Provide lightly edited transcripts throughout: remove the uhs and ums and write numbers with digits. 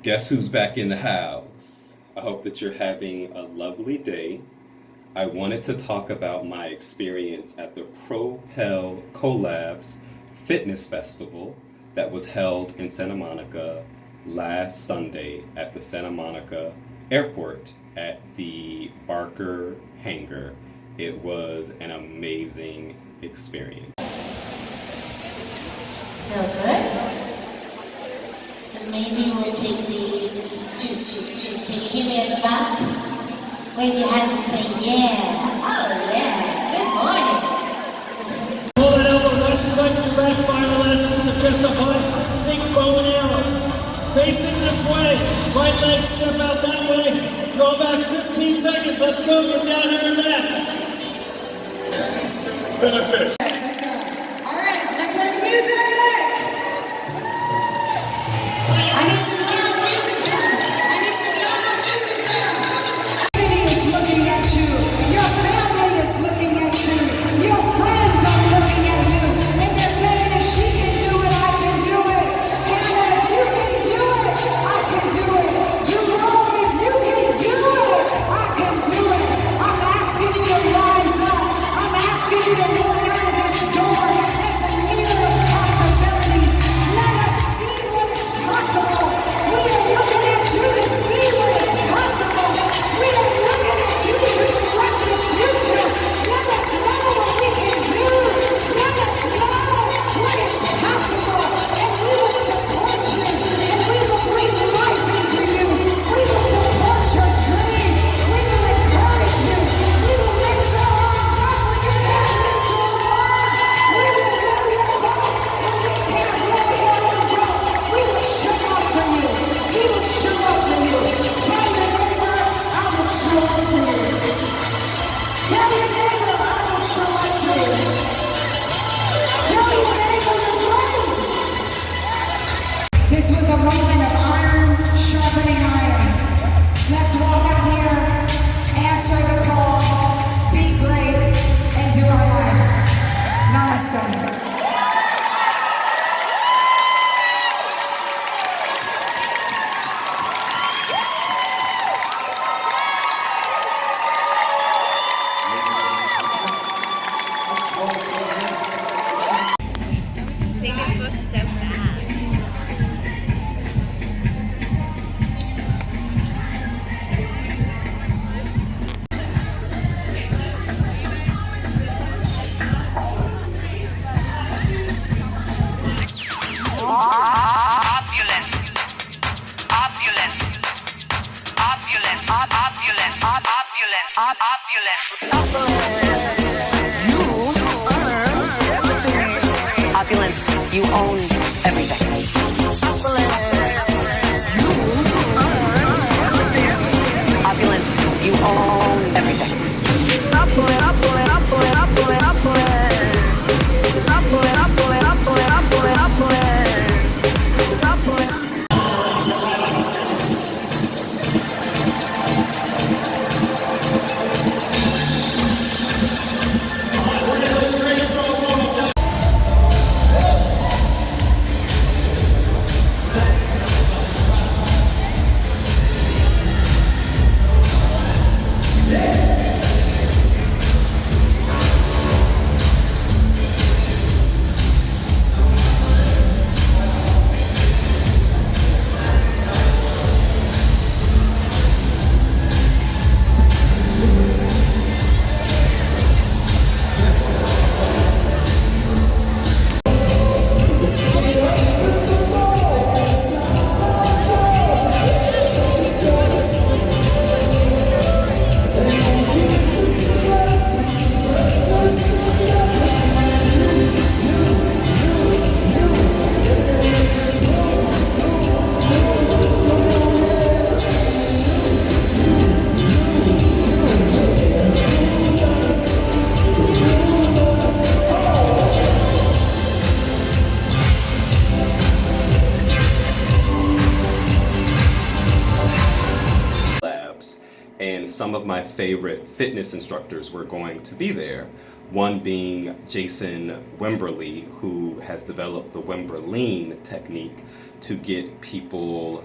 Guess who's back in the house? I hope that you're having a lovely day. I wanted to talk about my experience at the Propel Collabs Fitness Festival that was held in Santa Monica last Sunday at the Santa Monica Airport at the Barker Hangar. It was an amazing experience. Feel good? So maybe we'll take these two. Can you hear me at the back? Wave your hands and say, yeah. Oh, yeah. Good morning. Pull that elbow nice and tight to the back, final last from the chest up high. Think bow and arrow. Facing this way. Right leg step out that way. Draw back 15 seconds. Let's go. Get down here and back. Finish. Let's go. All right, let's hear the music. I need some loud music now. I need some loud music now. Everybody is looking at you. Your family is looking at you. Your friends are looking at you. And they're saying, if she can do it, I can do it. Hannah, if you can do it, I can do it. Jerome, if you can do it, I can do it. I'm asking you to rise up. I'm asking you to walk out of this door as a mirror of possibilities. Let us see what is possible. We are looking at you to see what is possible. We are looking at you to direct the future. Let us know what we can do. Let us know what is possible. And we will support you. And we will breathe life into you. We will support your dream. We will encourage you. We will lift your arms up when you can't lift your arm. We will blow your boat when we can't blow your own boat. We will show up for you. We will show up for you. Tell your neighbor, I will show up for you. Tell your neighbor, I will show up for you. Tell your neighbor you're great. This was a moment of iron sharpening iron. Let's walk out here, answer the call, be great, and do our life. Namaste. They get booked so fast. Opulence, you own everything. Opulence, you own everything. And some of my favorite fitness instructors were going to be there. One being Jason Wimberly, who has developed the Wimberlean technique to get people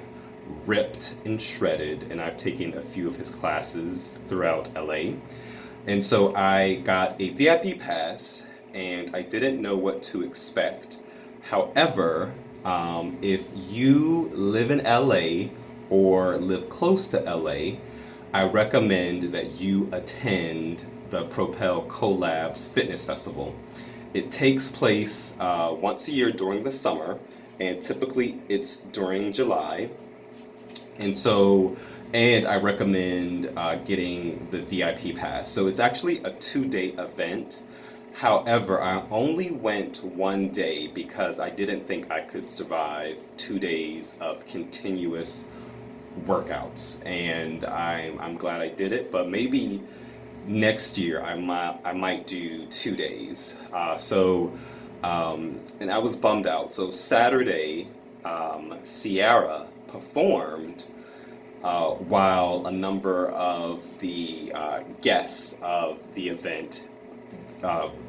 ripped and shredded, and I've taken a few of his classes throughout LA. And so I got a VIP pass, and I didn't know what to expect. However, if you live in LA or live close to LA, I recommend that you attend the Propel Collabs Fitness Festival. It takes place once a year during the summer, and typically it's during July. And I recommend getting the VIP pass. So it's actually a 2-day event. However, I only went one day because I didn't think I could survive 2 days of continuous workouts. And I'm glad I did it, but maybe next year I might do 2 days. And I was bummed out. So Saturday, Ciara performed while a number of the guests of the event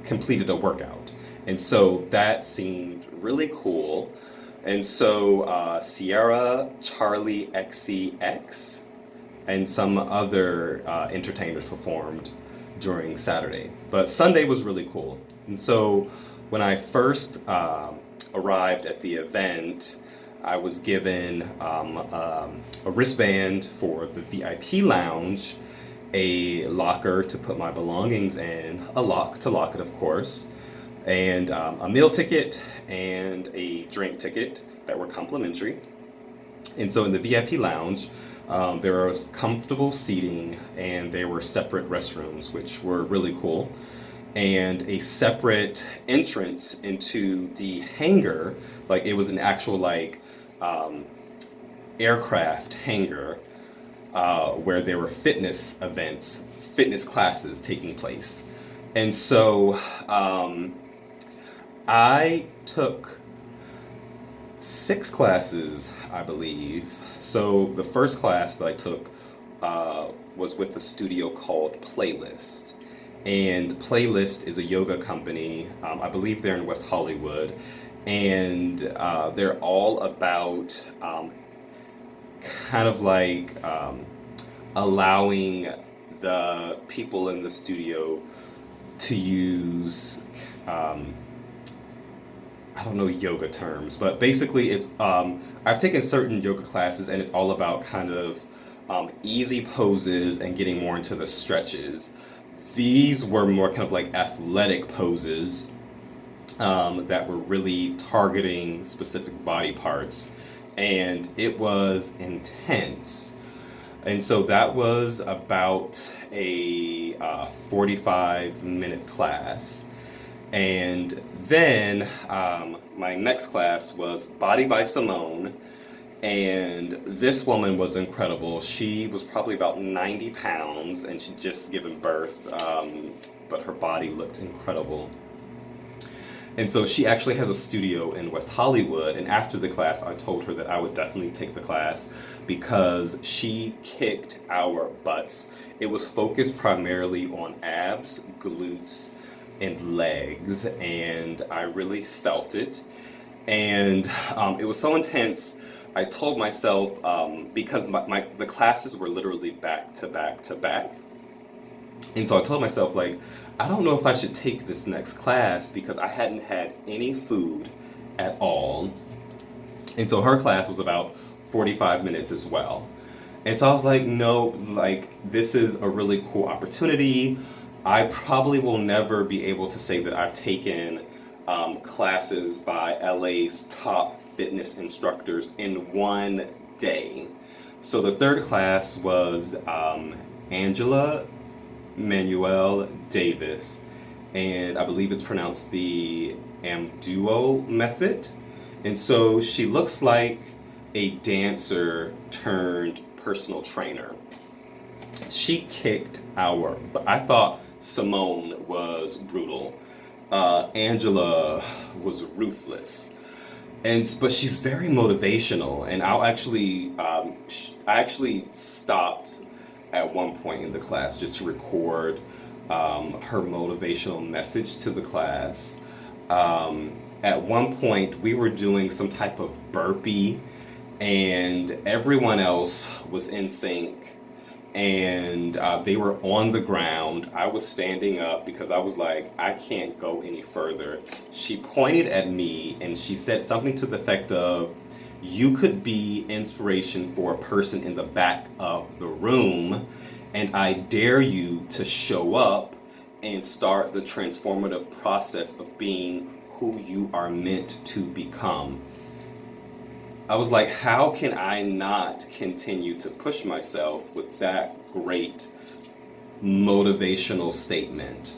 completed a workout. And so that seemed really cool. And so Ciara, Charlie XCX, and some other entertainers performed during Saturday. But Sunday was really cool. And so when I first arrived at the event, I was given a wristband for the VIP lounge, a locker to put my belongings in, a lock to lock it, of course, and a meal ticket and a drink ticket that were complimentary. And so in the VIP lounge, there was comfortable seating, and there were separate restrooms, which were really cool, and a separate entrance into the hangar. Like, it was an actual aircraft hangar where there were fitness events, fitness classes taking place. And so I took 6 classes, I believe. So the first class that I took was with a studio called Playlist. And Playlist is a yoga company. I believe they're in West Hollywood. And they're all about allowing the people in the studio to use, I don't know yoga terms, but basically it's, I've taken certain yoga classes, and it's all about kind of easy poses and getting more into the stretches. These were more kind of like athletic poses that were really targeting specific body parts, and it was intense. And so that was about a 45-minute class. And then my next class was Body by Simone, and this woman was incredible. She was probably about 90 pounds, and she'd just given birth, but her body looked incredible. And so she actually has a studio in West Hollywood, and after the class I told her that I would definitely take the class because she kicked our butts. It was focused primarily on abs, glutes, and legs, and I really felt it. And it was so intense, I told myself, because the classes were literally back to back to back, and so I told myself, like, I don't know if I should take this next class because I hadn't had any food at all. And so her class was about 45 minutes as well. And so I was like, no, like, this is a really cool opportunity. I probably will never be able to say that I've taken classes by LA's top fitness instructors in one day. So the third class was Angela Manuel Davis, and I believe it's pronounced the Amduo method. And so she looks like a dancer turned personal trainer. She kicked our butt. I thought Simone was brutal. Angela was ruthless. But she's very motivational, and I actually stopped at one point in the class just to record her motivational message to the class. At one point we were doing some type of burpee, and everyone else was in sync, and they were on the ground. I was standing up because I was like, I can't go any further. She pointed at me and she said something to the effect of, you could be inspiration for a person in the back of the room, and I dare you to show up and start the transformative process of being who you are meant to become. I was like, how can I not continue to push myself with that great motivational statement?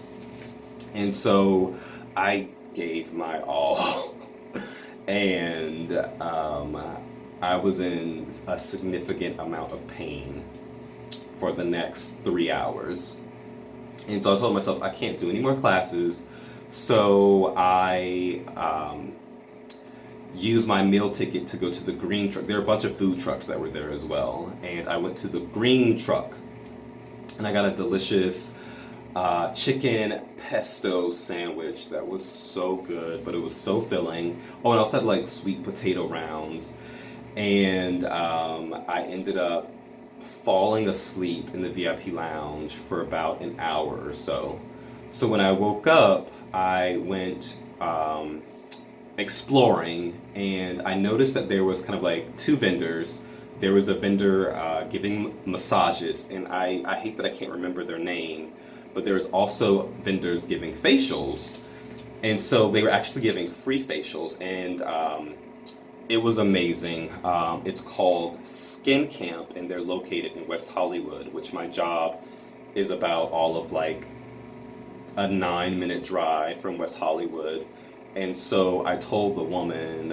And so I gave my all. And I was in a significant amount of pain for the next 3 hours. And so I told myself I can't do any more classes. So I used my meal ticket to go to the green truck. There are a bunch of food trucks that were there as well. And I went to the green truck and I got a delicious chicken pesto sandwich that was so good, but it was so filling. Oh, and I also had like sweet potato rounds. And I ended up falling asleep in the VIP lounge for about an hour or so. So when I woke up, I went exploring, and I noticed that there was kind of like two vendors. There was a vendor giving massages, and I hate that I can't remember their name, but there was also vendors giving facials. And so they were actually giving free facials, and it was amazing. It's called Skin Camp, and they're located in West Hollywood, which my job is about all of like a 9-minute drive from West Hollywood. And so I told the woman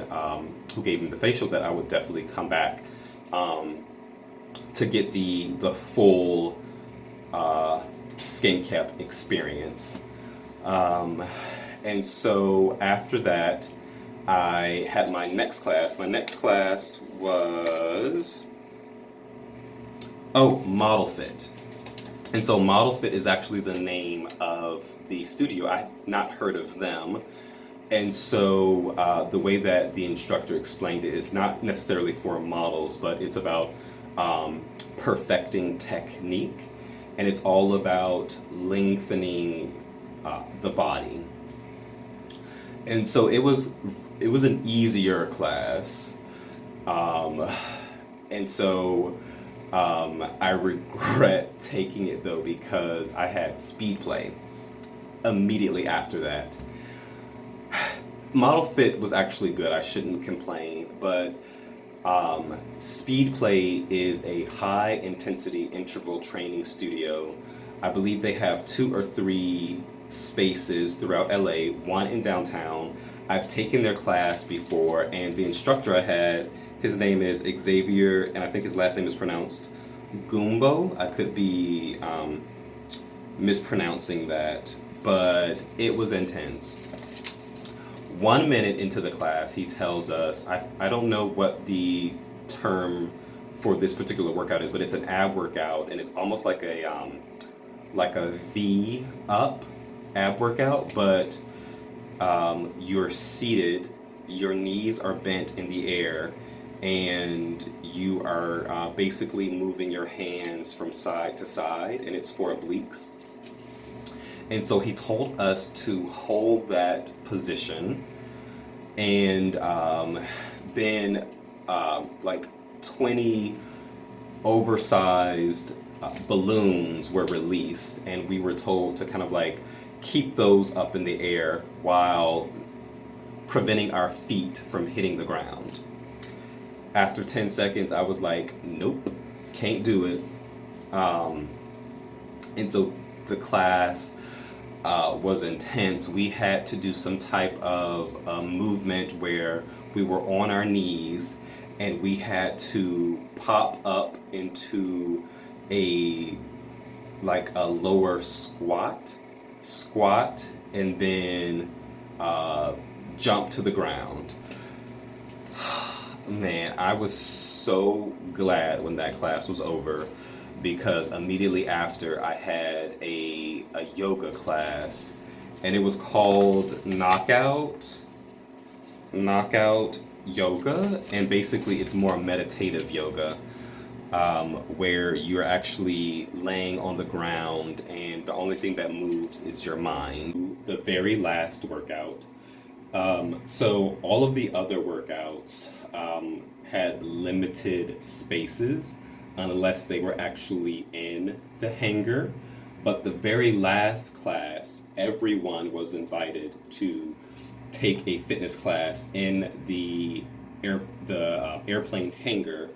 who gave me the facial that I would definitely come back to get the full Skin Camp experience. And so after that, I had my next class. My next class was Model Fit. And so Model Fit is actually the name of the studio. I had not heard of them. And so the way that the instructor explained it is not necessarily for models, but it's about perfecting technique. And it's all about lengthening the body. And so it was an easier class. And so I regret taking it though, because I had speed play immediately after that. Model Fit was actually good, I shouldn't complain, but Speed Play is a high intensity interval training studio. I believe they have 2 or 3 spaces throughout LA, one in downtown. I've taken their class before, and the instructor I had, his name is Xavier, and I think his last name is pronounced Gumbo. I could be mispronouncing that, but it was intense. 1 minute into the class, he tells us, I don't know what the term for this particular workout is, but it's an ab workout, and it's almost like a V up ab workout, but you're seated, your knees are bent in the air, and you are basically moving your hands from side to side, and it's for obliques. And so he told us to hold that position, and then like 20 oversized balloons were released, and we were told to kind of like keep those up in the air while preventing our feet from hitting the ground. After 10 seconds, I was like, nope, can't do it. And so the class was intense. We had to do some type of movement where we were on our knees and we had to pop up into a lower squat, and then jump to the ground. Man, I was so glad when that class was over, because immediately after I had a yoga class, and it was called Knockout yoga, and basically it's more meditative yoga, where you're actually laying on the ground and the only thing that moves is your mind. The very last workout. So all of the other workouts had limited spaces unless they were actually in the hangar. But the very last class, everyone was invited to take a fitness class in the airplane hangar,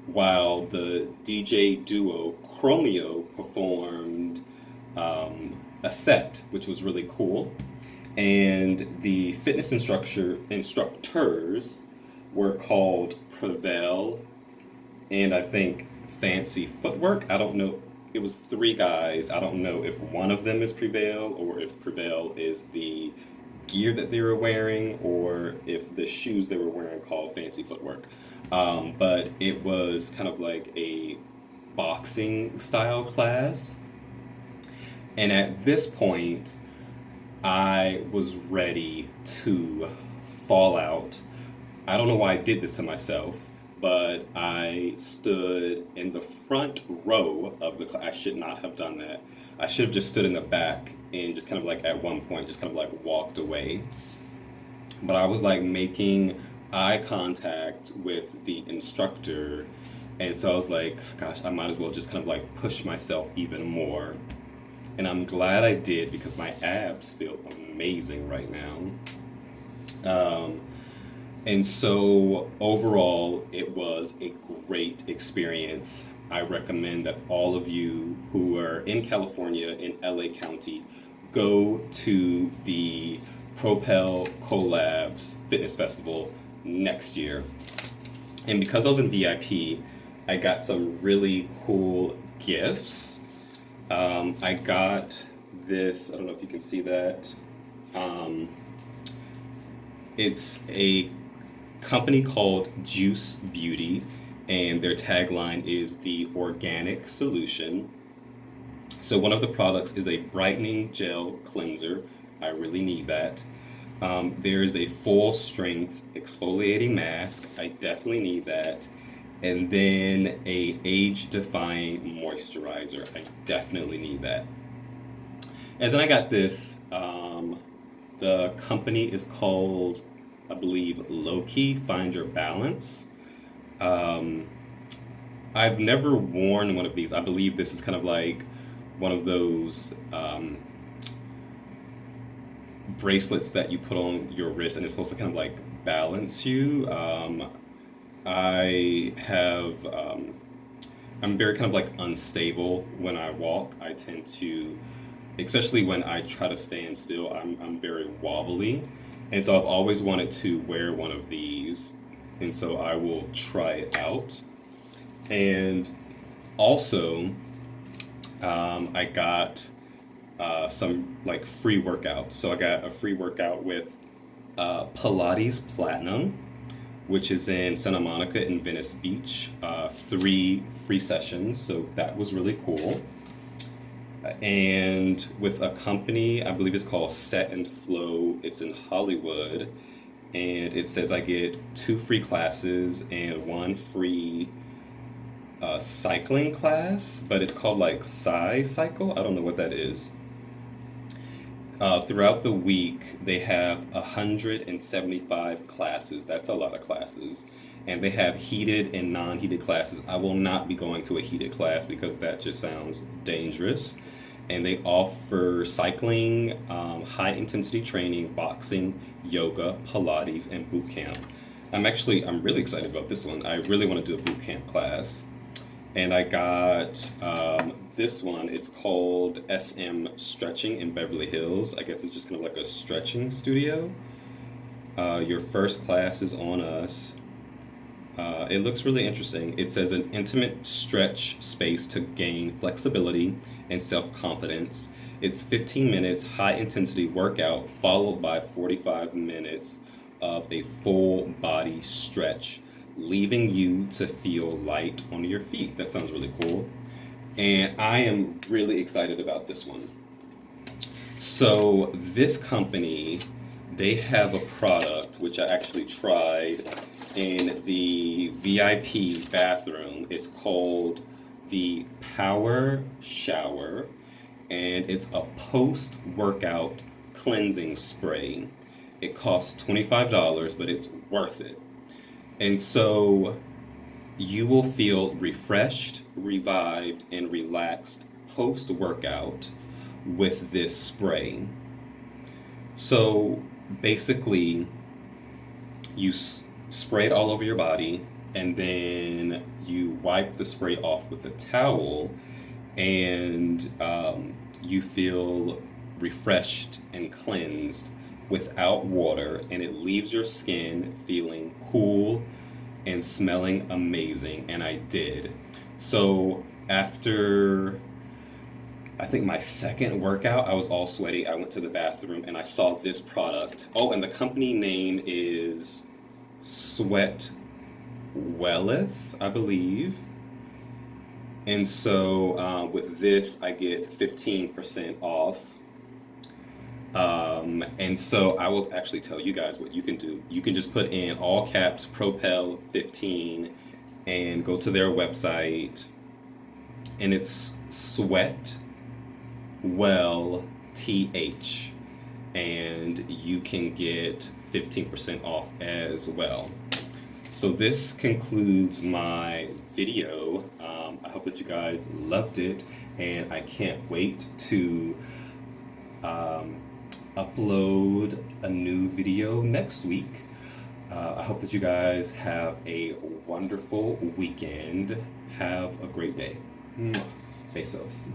while the DJ duo Chromeo performed a set, which was really cool. And the fitness instructors were called Propel and I think Fancy Footwork. I don't know. It was three guys. I don't know if one of them is Prevail or if Prevail is the gear that they were wearing or if the shoes they were wearing called Fancy Footwork. But it was kind of like a boxing style class. And at this point, I was ready to fall out. I don't know why I did this to myself, but I stood in the front row of the class. I should not have done that. I should have just stood in the back and just kind of like at one point just kind of like walked away. But I was like making eye contact with the instructor, and so I was like, gosh, I might as well just kind of like push myself even more. And I'm glad I did because my abs feel amazing right now. And so overall, it was a great experience. I recommend that all of you who are in California, in LA County, go to the Propel Collabs Fitness Festival next year. And because I was in VIP, I got some really cool gifts. I got this, I don't know if you can see that. It's a company called Juice Beauty, and their tagline is the organic solution. So one of the products is a brightening gel cleanser. I really need that. There is a full strength exfoliating mask. I definitely need that. And then a age-defying moisturizer. I definitely need that. And then I got this. The company is called, I believe, Loki Find Your Balance. I've never worn one of these. I believe this is kind of like one of those bracelets that you put on your wrist and it's supposed to kind of like balance you. I'm very kind of like unstable when I walk. I tend to, especially when I try to stand still, I'm very wobbly. And so I've always wanted to wear one of these. And so I will try it out. And also, I got some like free workouts. So I got a free workout with Pilates Platinum, which is in Santa Monica and Venice Beach. 3 free sessions, so that was really cool. And with a company, I believe it's called Set and Flow. It's in Hollywood, and it says I get 2 free classes and 1 free cycling class, but it's called like Cycle. I don't know what that is. Throughout the week, they have 175 classes. That's a lot of classes. And they have heated and non-heated classes. I will not be going to a heated class because that just sounds dangerous. And they offer cycling, high-intensity training, boxing, yoga, Pilates, and boot camp. I'm really excited about this one. I really want to do a boot camp class. And I got this one. It's called SM Stretching in Beverly Hills. I guess it's just kind of like a stretching studio. Your first class is on us. It looks really interesting. It says an intimate stretch space to gain flexibility and self-confidence. It's 15 minutes high-intensity workout followed by 45 minutes of a full body stretch, leaving you to feel light on your feet. That sounds really cool. And I am really excited about this one. So this company, they have a product which I actually tried in the VIP bathroom. It's called the Power Shower, and it's a post-workout cleansing spray. It costs $25, but it's worth it. And so you will feel refreshed, revived, and relaxed post-workout with this spray. So basically, you spray it all over your body, and then you wipe the spray off with a towel, and you feel refreshed and cleansed without water, and it leaves your skin feeling cool and smelling amazing, and I did. So after, I think my second workout, I was all sweaty. I went to the bathroom and I saw this product. Oh, and the company name is Sweat Welleth, I believe. And so with this, I get 15% off. And so I will actually tell you guys what you can do. You can just put in all caps Propel 15 and go to their website, and it's Sweat Well TH, and you can get 15% off as well. So this concludes my video. I hope that you guys loved it, and I can't wait to upload a new video next week. I hope that you guys have a wonderful weekend. Have a great day. Mwah. Besos.